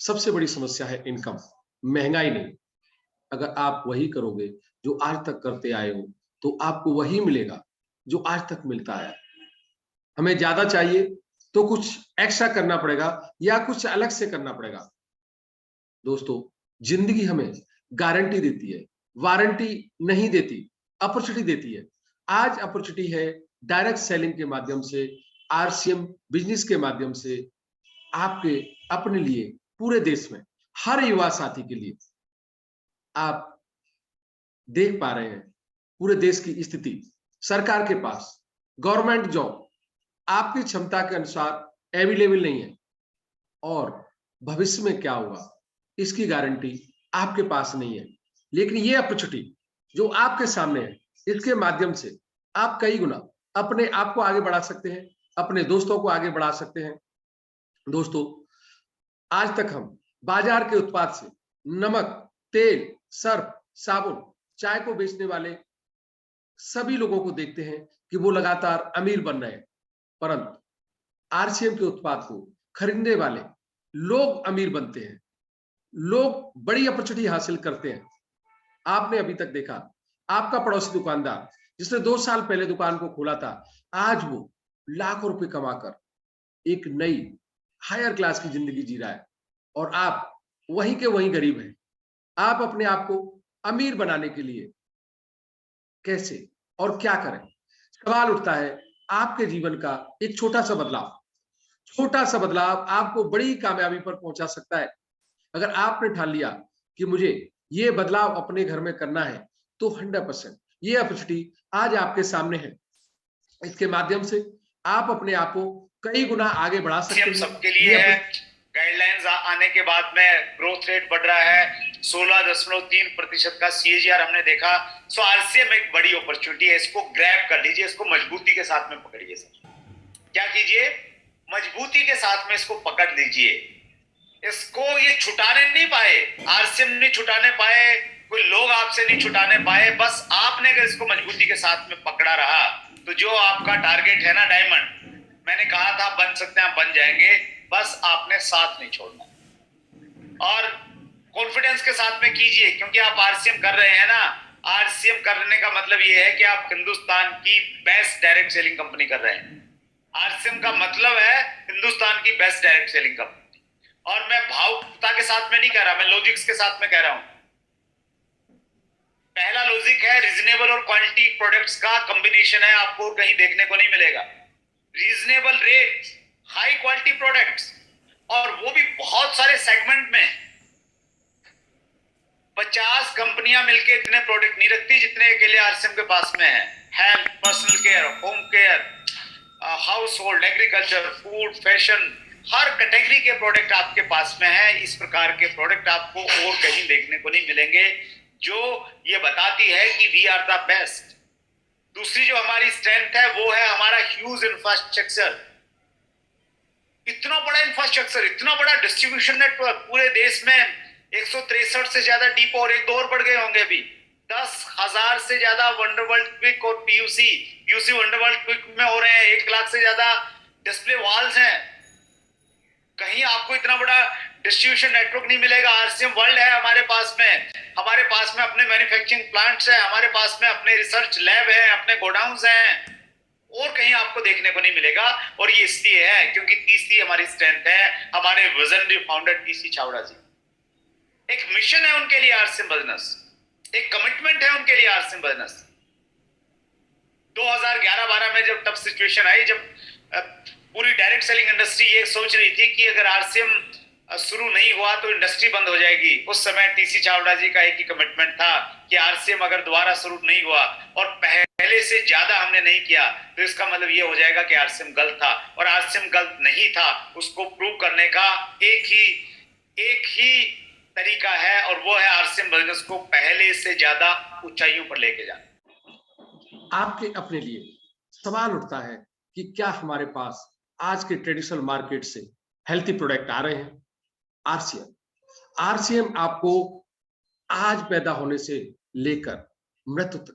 सबसे बड़ी समस्या है इनकम, महंगाई नहीं। अगर आप वही करोगे जो आज तक करते आए हो, तो आपको वही मिलेगा जो आज तक मिलता आया। हमें ज्यादा चाहिए तो कुछ एक्स्ट्रा करना पड़ेगा या कुछ अलग से करना पड़ेगा। दोस्तों, जिंदगी हमें गारंटी देती है, वारंटी नहीं देती, अपॉर्चुनिटी देती है। आज अपॉर्चुनिटी है डायरेक्ट सेलिंग के माध्यम से, आरसीएम बिजनेस के माध्यम से, आपके अपने लिए, पूरे देश में हर युवा साथी के लिए। आप देख पा रहे हैं पूरे देश की स्थिति, सरकार के पास गवर्नमेंट जॉब आपकी क्षमता के अनुसार अवेलेबल नहीं है, और भविष्य में क्या होगा इसकी गारंटी आपके पास नहीं है। लेकिन ये अपॉर्चुनिटी जो आपके सामने है, इसके माध्यम से आप कई गुना अपने आप को आगे बढ़ा सकते हैं, अपने दोस्तों को आगे बढ़ा सकते हैं। दोस्तों, आज तक हम बाजार के उत्पाद से नमक, तेल, सर्फ, साबुन, चाय को बेचने वाले सभी लोगों को देखते हैं कि वो लगातार अमीर बन रहे हैं, परंतु आरसीएम के उत्पाद को खरीदने वाले लोग अमीर बनते हैं, लोग बड़ी अपॉर्चुनिटी हासिल करते हैं। आपने अभी तक देखा, आपका पड़ोसी दुकानदार जिसने 2 साल पहले दुकान को खोला था, आज वो लाखों रुपए कमाकर एक नई हायर क्लास की जिंदगी जी रहा है, और आप वहीं के वहीं गरीब हैं। आप अपने आप को अमीर बनाने के लिए कैसे और क्या करें? सवाल उठता है। आपके जीवन का एक छोटा सा बदलाव आपको बड़ी कामयाबी पर पहुंचा सकता है। अगर आपने ठान लिया कि मुझे ये बदलाव अपने घर में करना है, तो 100% ये अपॉर्चुनिटी आज आपके सामने है। इसके माध्यम से आप अपने आप को कई गुना आगे बढ़ा सकते हैं। सबके लिए है। गाइडलाइंस आने के बाद में ग्रोथ रेट बढ़ रहा है, 16.3% का सीएजीआर हमने देखा। सो आरसीएम एक बड़ी अपॉर्चुनिटी है, इसको ग्रैब कर लीजिए, इसको मजबूती के साथ में पकड़िए। सर क्या कीजिए, मजबूती के साथ में इसको पकड़ लीजिए। इसको ये छुटाने नहीं पाए, आरसीएम नहीं छुटाने पाए, कोई लोग आपसे नहीं छुटाने पाए। बस आपने अगर इसको मजबूती के साथ में पकड़ा रहा, तो जो आपका टारगेट है ना डायमंड, मैंने कहा था बन सकते हैं, बन जाएंगे। बस आपने साथ नहीं छोड़ना और कॉन्फिडेंस के साथ में कीजिए, क्योंकि आप आरसीएम कर रहे हैं ना। आरसीएम करने का मतलब ये है कि आप हिंदुस्तान की बेस्ट डायरेक्ट सेलिंग कंपनी कर रहे हैं। आरसीएम का मतलब है हिंदुस्तान की बेस्ट डायरेक्ट सेलिंग कंपनी। और मैं भावुकता के साथ में नहीं कह रहा, मैं लॉजिक्स के साथ में कह रहा हूं। पहला लॉजिक है रीजनेबल और क्वालिटी प्रोडक्ट्स का कॉम्बिनेशन है, आपको कहीं देखने को नहीं मिलेगा। Reasonable rate, high quality products, और वो भी बहुत सारे सेगमेंट में। 50 कंपनियां मिलकर इतने प्रोडक्ट नहीं रखती जितने अकेले आरसीएम के पास में है। Health, personal care, home care, household, agriculture, food, fashion, हर कैटेगरी के प्रोडक्ट आपके पास में है। इस प्रकार के प्रोडक्ट आपको और कहीं देखने को नहीं मिलेंगे, जो ये बताती है कि वी आर द बेस्ट। दूसरी जो हमारी स्ट्रेंथ है वो है हमारा ह्यूज इंफ्रास्ट्रक्चर। इतना बड़ा इंफ्रास्ट्रक्चर, इतना बड़ा डिस्ट्रीब्यूशन नेटवर्क, पूरे देश में 163 से ज्यादा डिपो, और एक दो और बढ़ गए होंगे अभी, 10,000 से ज्यादा वंडरवर्ल्ड क्विक और पीयूसी वंडरवर्ल्ड क्विक में हो रहे हैं। 1 लाख से ज्यादा डिस्प्ले वॉल्स हैं। कहीं आपको इतना बड़ा डिस्ट्रीब्यूशन नेटवर्क नहीं मिलेगा। आरसीएम वर्ल्ड है हमारे पास में, हमारे पास में अपने मैन्युफैक्चरिंग प्लांट्स हैं, हमारे पास में अपने रिसर्च लैब है, अपने गोडाउन्स हैं, और कहीं आपको देखने को नहीं मिलेगा। और ये इसलिए है क्योंकि तीसरी हमारी स्ट्रेंथ है हमारे विजनरी फाउंडर टीसी चावड़ा जी। एक मिशन है उनके लिए आरसीएम बिजनेस, एक कमिटमेंट है उनके लिए आरसीएम बिजनेस। 2011-12 में जब टफ सिचुएशन आई, जब पूरी डायरेक्ट सेलिंग इंडस्ट्री ये सोच रही थी कि अगर आरसीएम शुरू नहीं हुआ तो इंडस्ट्री बंद हो जाएगी, उस समय टीसी चावड़ा जी का एक ही कमिटमेंट था कि आरसीएम अगर दोबारा शुरू नहीं हुआ और पहले से ज्यादा हमने नहीं किया, तो इसका मतलब ये हो जाएगा कि आरसीएम गलत था। और आरसीएम गलत नहीं था, उसको प्रूव करने का एक ही तरीका है, और वो है आरसीएम बिजनेस को पहले से ज्यादा ऊंचाइयों पर लेके जाना। आपके अपने लिए सवाल उठता है कि क्या हमारे पास आज के ट्रेडिशनल मार्केट से हेल्थी प्रोडक्ट आ रहे हैं? आरसीएम आपको आज पैदा होने से लेकर मृत्यु तक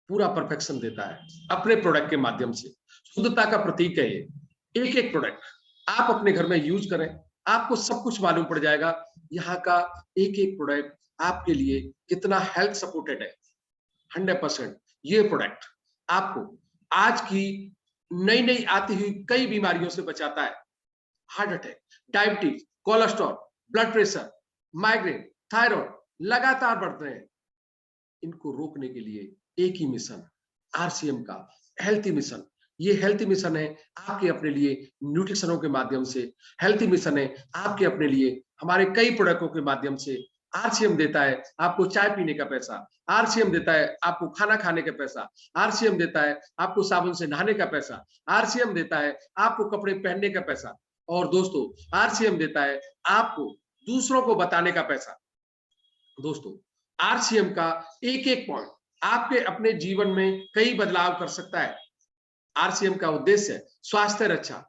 पूरा परफेक्शन देता है अपने प्रोडक्ट के माध्यम से। शुद्धता का प्रतीक है ये। एक एक प्रोडक्ट आप अपने घर में यूज करें, आपको सब कुछ मालूम पड़ जाएगा। यहाँ का एक एक प्रोडक्ट आपके लिए कितना हेल्थ सपोर्टेड है। 100% ये प्रोडक्ट आपको आज की नई नई आती हुई कई बीमारियों से बचाता है। Heart attack, diabetes, cholesterol, blood pressure, migraine, thyroid लगातार बढ़ रहे हैं। इनको रोकने के लिए एक ही मिशन, आरसीएम का हेल्थी मिशन। ये हेल्थी मिशन है आपके अपने लिए न्यूट्रिशनों के माध्यम से, हेल्थी मिशन है आपके अपने लिए हमारे कई प्रोडक्टों के माध्यम से। आरसीएम देता है आपको चाय पीने का पैसा, आरसीएम देता है आपको खाना खाने का पैसा, आरसीएम देता है आपको साबुन से नहाने का पैसा, आरसीएम देता है आपको कपड़े पहनने का पैसा, और दोस्तों आरसीएम देता है आपको दूसरों को बताने का पैसा। दोस्तों आरसीएम का एक एक पॉइंट आपके अपने जीवन में कई बदलाव कर सकता है। आरसीएम का उद्देश्य है स्वास्थ्य रक्षा।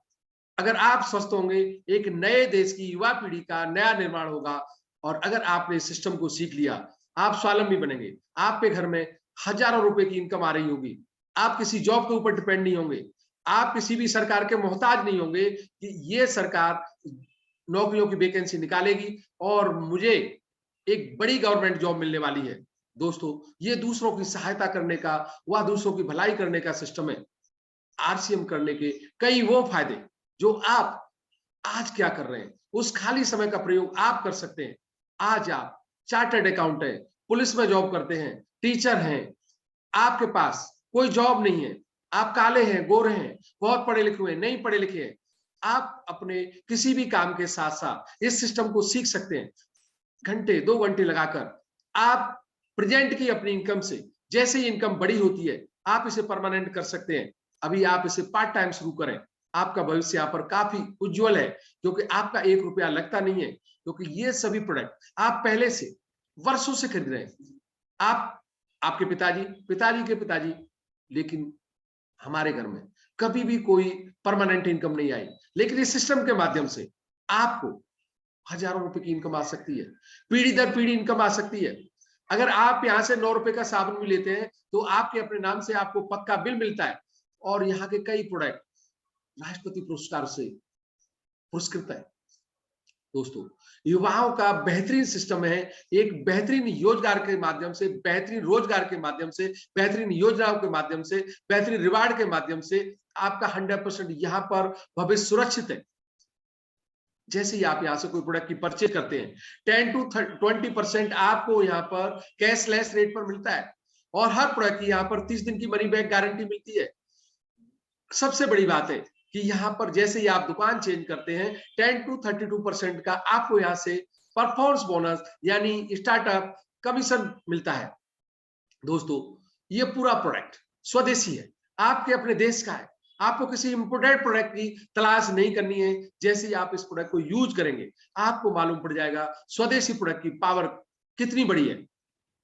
अगर आप स्वस्थ होंगे, एक नए देश की युवा पीढ़ी का नया निर्माण होगा। और अगर आपने इस सिस्टम को सीख लिया, आप स्वावलंबी बनेंगे। आपके घर में हजारों रुपए की इनकम आ रही होगी, आप किसी जॉब के ऊपर डिपेंड नहीं होंगे, आप किसी भी सरकार के मोहताज नहीं होंगे कि ये सरकार नौकरियों की वैकेंसी निकालेगी और मुझे एक बड़ी गवर्नमेंट जॉब मिलने वाली है। दोस्तों ये दूसरों की सहायता करने का, वह दूसरों की भलाई करने का सिस्टम है। आरसीएम करने के कई वो फायदे जो आप आज क्या कर रहे हैं, उस खाली समय का प्रयोग आप कर सकते हैं। आज आप चार्टर्ड अकाउंटेंट हैं, पुलिस में जॉब करते हैं, टीचर हैं, आपके पास कोई जॉब नहीं है, आप काले हैं, गोरे हैं, बहुत पढ़े लिखे हैं, नहीं पढ़े लिखे हैं, आप अपने किसी भी काम के साथ साथ इस सिस्टम को सीख सकते हैं। घंटे 2 घंटे लगाकर आप प्रेजेंट की अपनी इनकम से, जैसे ही इनकम बड़ी होती है आप इसे परमानेंट कर सकते हैं। अभी आप इसे पार्ट टाइम शुरू करें, आपका भविष्य यहाँ पर काफी उज्जवल है, क्योंकि आपका 1 रुपया लगता नहीं है, क्योंकि ये सभी प्रोडक्ट आप पहले से वर्षों से खरीद रहे हैं। आप, आपके पिताजी के पिताजी, लेकिन हमारे घर में कभी भी कोई परमानेंट इनकम नहीं आई, लेकिन इस सिस्टम के माध्यम से आपको हजारों रुपए की इनकम आ सकती है, पीढ़ी दर पीढ़ी इनकम आ सकती है। अगर आप यहाँ से 9 रुपए का साबुन भी लेते हैं तो आपके अपने नाम से आपको पक्का बिल मिलता है, और यहाँ के कई प्रोडक्ट राष्ट्रपति पुरस्कार से पुरस्कृत है। दोस्तों युवाओं का बेहतरीन सिस्टम है, एक बेहतरीन रोजगार के माध्यम से, बेहतरीन रोजगार के माध्यम से, बेहतरीन योजनाओं के माध्यम से, बेहतरीन रिवार्ड के माध्यम से आपका 100% यहाँ पर भविष्य सुरक्षित है। जैसे ही आप यहाँ से कोई प्रोडक्ट की परचेज करते हैं, 10 to 20% आपको यहाँ पर कैशलेस रेट पर मिलता है, और हर प्रोडक्ट की यहाँ पर 30 दिन की मनी बैक गारंटी मिलती है। सबसे बड़ी बात है कि यहाँ पर जैसे ही आप दुकान चेंज करते हैं, 10 to 32% का आपको यहाँ से परफॉर्मेंस बोनस यानी स्टार्टअप कमीशन मिलता है। दोस्तों ये पूरा प्रोडक्ट स्वदेशी है, आपके अपने देश का है, आपको किसी इंपोर्टेड प्रोडक्ट की तलाश नहीं करनी है। जैसे ही आप इस प्रोडक्ट को यूज करेंगे आपको मालूम पड़ जाएगा स्वदेशी प्रोडक्ट की पावर कितनी बड़ी है।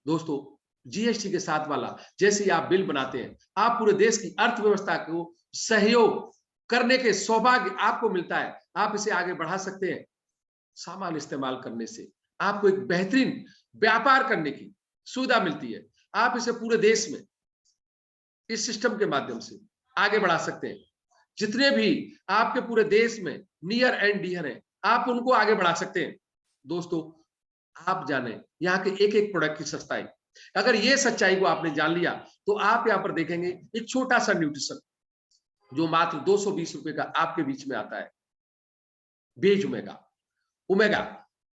दोस्तों जीएसटी के साथ वाला जैसे ही आप बिल बनाते हैं, आप पूरे देश की अर्थव्यवस्था को सहयोग करने के सौभाग्य आपको मिलता है, आप इसे आगे बढ़ा सकते हैं। सामान इस्तेमाल करने से आपको एक बेहतरीन व्यापार करने की सुविधा मिलती है, आप इसे पूरे देश में इस सिस्टम के माध्यम से आगे बढ़ा सकते हैं। जितने भी आपके पूरे देश में नियर एंड डियर हैं, आप उनको आगे बढ़ा सकते हैं। दोस्तों आप जाने यहाँ के एक एक प्रोडक्ट की सच्चाई, अगर ये सच्चाई को आपने जान लिया तो आप यहाँ पर देखेंगे एक छोटा सा न्यूट्रिशन जो मात्र 220 रुपए का आपके बीच में आता है, बेज ओमेगा,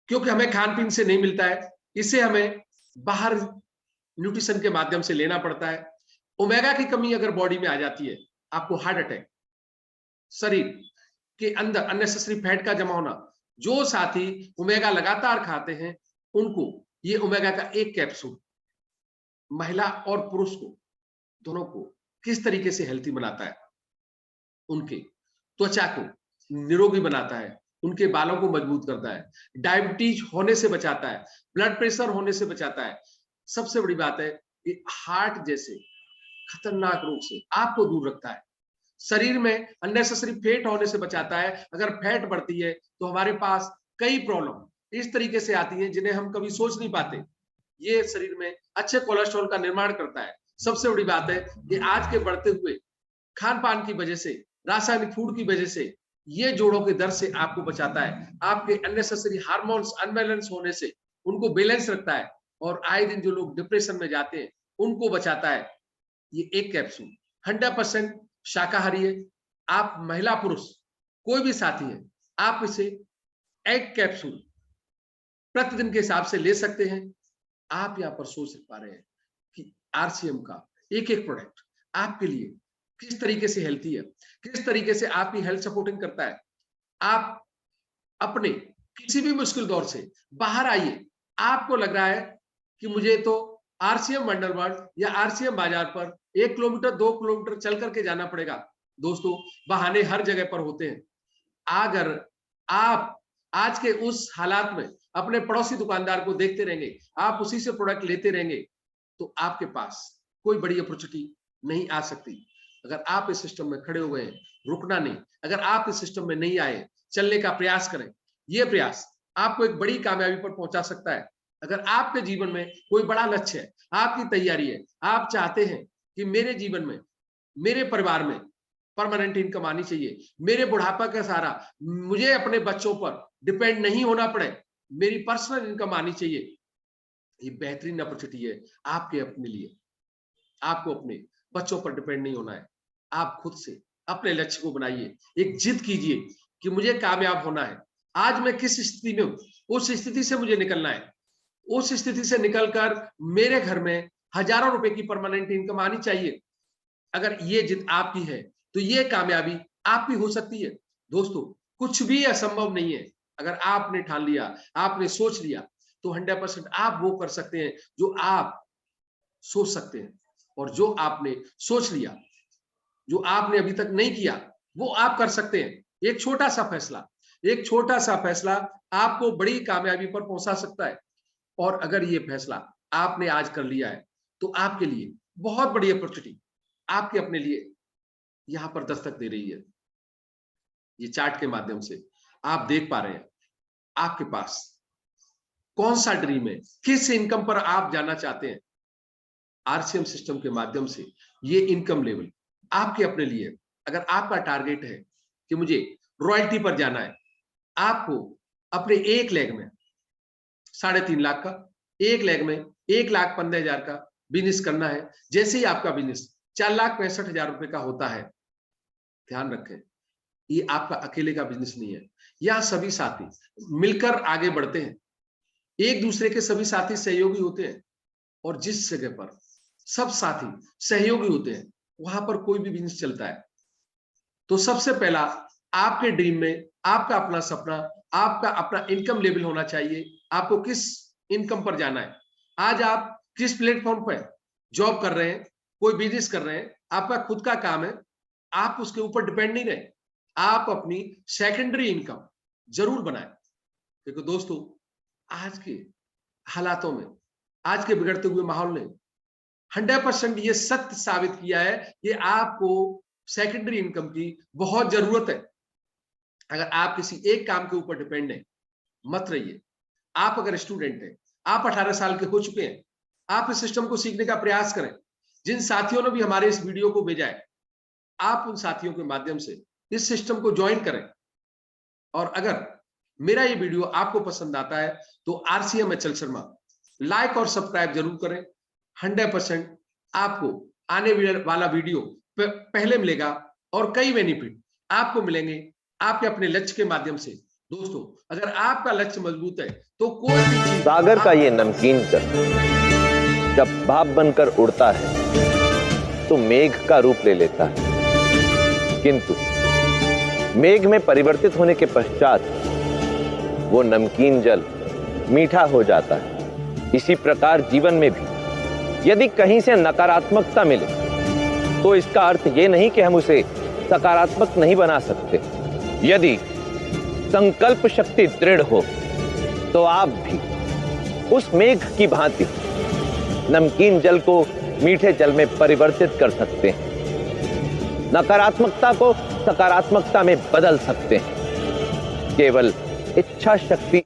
क्योंकि हमें खान पीन से नहीं मिलता है, इसे हमें बाहर न्यूट्रिशन के माध्यम से लेना पड़ता है। ओमेगा की कमी अगर बॉडी में आ जाती है, आपको हार्ट अटैक, शरीर के अंदर अननेसेसरी फैट का जमा होना। जो साथी ओमेगा लगातार खाते हैं उनको ये ओमेगा का एक कैप्सूल महिला और पुरुष को दोनों को किस तरीके से हेल्थी बनाता है, उनके त्वचा को निरोगी बनाता है, उनके बालों को मजबूत करता है, डायबिटीज होने से बचाता है, ब्लड प्रेशर होने से बचाता है। सबसे बड़ी बात है कि हार्ट जैसे खतरनाक रोग से आपको दूर रखता है, शरीर में अननेसेसरी फैट होने से बचाता है। अगर फैट बढ़ती है तो हमारे पास कई प्रॉब्लम इस तरीके से आती हैं जिन्हें हम कभी सोच नहीं पाते। ये शरीर में अच्छे कोलेस्ट्रॉल का निर्माण करता है। सबसे बड़ी बात है कि आज के बढ़ते हुए खान पान की वजह से, रासायनिक फूड की वजह से ये जोड़ों के दर्द से आपको बचाता है, आपके अननेसेसरी हार्मोन्स अनबैलेंस होने से उनको बैलेंस रखता है, और आए दिन जो लोग डिप्रेशन में जाते हैं उनको बचाता है। ये एक कैप्सूल 100% शाकाहारी है। आप महिला पुरुष कोई भी साथी है, आप इसे एक कैप्सूल प्रतिदिन के हिसाब से ले सकते हैं। आप यहाँ पर सोच पा रहे हैं कि आरसीएम का एक एक प्रोडक्ट आपके लिए किस तरीके से हेल्थी है, किस तरीके से आपकी हेल्थ सपोर्टिंग करता है। आप अपने किसी भी मुश्किल दौर से बाहर आइए। आपको लग रहा है कि मुझे तो आरसीएम वंडर वर्ल्ड या आरसीएम बाजार पर 1 किलोमीटर 2 किलोमीटर चल करके जाना पड़ेगा। दोस्तों, बहाने हर जगह पर होते हैं। अगर आप आज के उस हालात में अपने पड़ोसी दुकानदार को देखते रहेंगे, आप उसी से प्रोडक्ट लेते रहेंगे, तो आपके पास कोई बड़ी अपॉर्चुनिटी नहीं आ सकती। अगर आप इस सिस्टम में खड़े हुए हैं, रुकना नहीं। अगर आप इस सिस्टम में नहीं आए, चलने का प्रयास करें। ये प्रयास आपको एक बड़ी कामयाबी पर पहुंचा सकता है। अगर आपके जीवन में कोई बड़ा लक्ष्य है, आपकी तैयारी है, आप चाहते हैं कि मेरे जीवन में, मेरे परिवार में परमानेंट इनकम आनी चाहिए, मेरे बुढ़ापा का सहारा, मुझे अपने बच्चों पर डिपेंड नहीं होना पड़े, मेरी पर्सनल इनकम आनी चाहिए, ये बेहतरीन अपॉर्चुनिटी है आपके अपने लिए। आपको अपने बच्चों पर डिपेंड नहीं होना है। आप खुद से अपने लक्ष्य को बनाइए, एक जिद कीजिए कि मुझे कामयाब होना है। आज मैं किस स्थिति में हूं, उस स्थिति से मुझे निकलना है। उस स्थिति से निकलकर मेरे घर में हजारों रुपए की परमानेंट इनकम आनी चाहिए। अगर ये जिद आपकी है तो ये कामयाबी आपकी हो सकती है। दोस्तों, कुछ भी असंभव नहीं है। अगर आपने ठान लिया, आपने सोच लिया, तो 100% आप वो कर सकते हैं जो आप सोच सकते हैं। और जो आपने सोच लिया, जो आपने अभी तक नहीं किया, वो आप कर सकते हैं। एक छोटा सा फैसला, एक छोटा सा फैसला आपको बड़ी कामयाबी पर पहुंचा सकता है। और अगर ये फैसला आपने आज कर लिया है, तो आपके लिए बहुत बड़ी अपॉर्चुनिटी आपके अपने लिए यहां पर दस्तक दे रही है। ये चार्ट के माध्यम से आप देख पा रहे हैं आपके पास कौन सा ड्रीम है, किस इनकम पर आप जाना चाहते हैं। आरसीएम सिस्टम के माध्यम से ये इनकम लेवल आपके अपने लिए। अगर आपका टारगेट है कि मुझे रॉयल्टी पर जाना है, आपको अपने एक लेग में 3.5 लाख का, एक लेग में 1,15,000 का बिजनेस करना है। जैसे ही आपका बिजनेस 4,65,000 रुपए का होता है, ध्यान रखें, ये आपका अकेले का बिजनेस नहीं है। यह सभी साथी मिलकर आगे बढ़ते हैं, एक दूसरे के सभी साथी सहयोगी होते हैं। और जिस जगह पर सब साथी सहयोगी होते हैं, वहां पर कोई भी बिजनेस चलता है। तो सबसे पहला आपके ड्रीम में आपका अपना सपना, आपका अपना इनकम लेवल होना चाहिए। आपको किस इनकम पर जाना है, आज आप किस प्लेटफॉर्म पर जॉब कर रहे हैं, कोई बिजनेस कर रहे हैं, आपका खुद का काम है, आप उसके ऊपर डिपेंड नहीं रहे। आप अपनी सेकेंडरी इनकम जरूर बनाएं। क्योंकि दोस्तों, आज के हालातों में, आज के बिगड़ते हुए माहौल ने 100% ये सत्य साबित किया है कि आपको सेकेंडरी इनकम की बहुत जरूरत है। अगर आप किसी एक काम के ऊपर डिपेंड है, मत रहिए। आप अगर स्टूडेंट हैं, आप 18 साल के हो चुके हैं, आप इस सिस्टम को सीखने का प्रयास करें। जिन साथियों ने भी हमारे इस वीडियो को भेजा है, आप उन साथियों के माध्यम से इस सिस्टम को ज्वाइन करें। और अगर मेरा ये वीडियो आपको पसंद आता है, तो आरसीएम अचल शर्मा लाइक और सब्सक्राइब जरूर करें। 100% आपको आने वाला वीडियो पहले मिलेगा और कई बेनिफिट आपको मिलेंगे आपके अपने लक्ष्य के माध्यम से। दोस्तों, अगर आपका लक्ष्य मजबूत है तो कोई भी चीज, सागर का ये नमकीन जल जब भाप बनकर उड़ता है तो मेघ का रूप ले लेता है, किंतु मेघ में परिवर्तित होने के पश्चात वो नमकीन जल मीठा हो जाता है। इसी प्रकार जीवन में भी यदि कहीं से नकारात्मकता मिले तो इसका अर्थ ये नहीं कि हम उसे सकारात्मक नहीं बना सकते। यदि संकल्प शक्ति दृढ़ हो तो आप भी उस मेघ की भांति नमकीन जल को मीठे जल में परिवर्तित कर सकते हैं, नकारात्मकता को सकारात्मकता में बदल सकते हैं। केवल इच्छा शक्ति